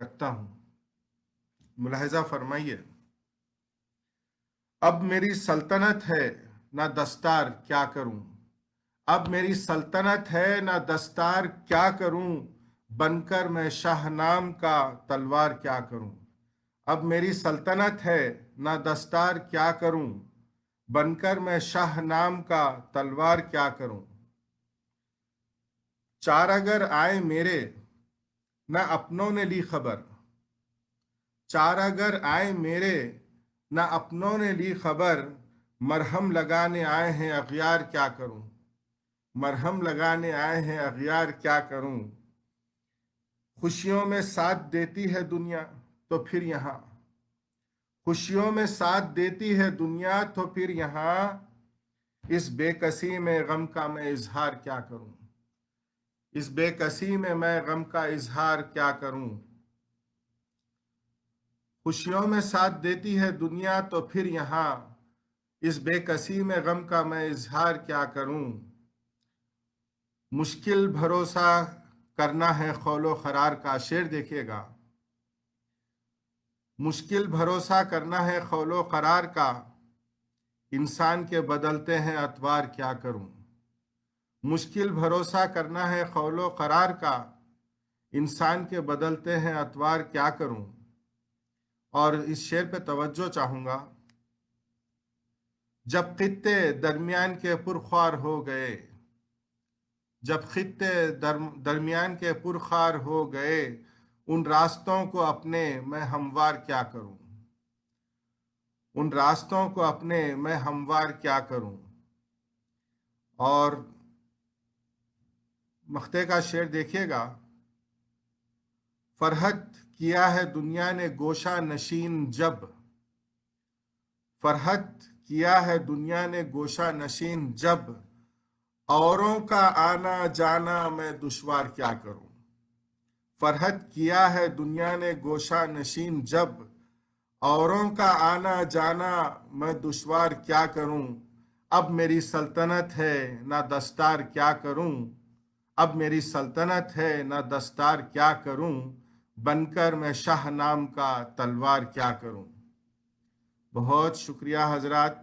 रखता हूँ। मुलाहिजा फरमाइए। अब मेरी सल्तनत है ना दस्तार क्या करूं। अब मेरी सल्तनत है ना दस्तार क्या करूं। बनकर मैं शाह नाम का तलवार क्या करूं। अब मेरी सल्तनत है ना दस्तार क्या करूं। बनकर मैं शाह नाम का तलवार क्या करूं। चार अगर आए मेरे न अपनों ने ली खबर। चार अगर आए मेरे न अपनों ने ली खबर। मरहम लगाने आए हैं अगियार क्या करूं। मरहम लगाने आए हैं अगियार क्या करूं। खुशियों में साथ देती है दुनिया तो फिर यहाँ। खुशियों में साथ देती है दुनिया तो फिर यहाँ। इस बेकसी में गम का मैं इजहार क्या करूं। इस बेकसी में मैं गम का इजहार क्या करूं। खुशियों में साथ देती है दुनिया तो फिर यहाँ। इस बेकसी में गम का मैं इजहार क्या करूं। मुश्किल भरोसा करना है खौलो खरार का। शेर देखिएगा। मुश्किल भरोसा करना है खौलो करार का। इंसान के बदलते हैं अतवार क्या करूं। मुश्किल भरोसा करना है खौलो करार का। इंसान के बदलते हैं अतवार क्या करूं। और इस शेर पे तवज्जो चाहूंगा। जब खित्ते दरमियान के पुरख्वार हो गए। जब खित्ते दरमियान के पुरख्वार हो गए। उन रास्तों को अपने मैं हमवार क्या करूं। उन रास्तों को अपने मैं हमवार क्या करूं। और मख्ते का शेर देखिएगा। फरहत किया है दुनिया ने गोशा नशीन जब। फरहत किया है दुनिया ने गोशा नशीन जब। औरों का आना जाना मैं दुश्वार क्या करूं। फरहत किया है दुनिया ने गोशा नशीन जब। औरों का आना जाना मैं दुश्वार क्या करूं। अब मेरी सल्तनत है ना दस्तार क्या करूं। अब मेरी सल्तनत है ना दस्तार क्या करूं। बनकर मैं शाह नाम का तलवार क्या करूं। बहुत शुक्रिया हजरात।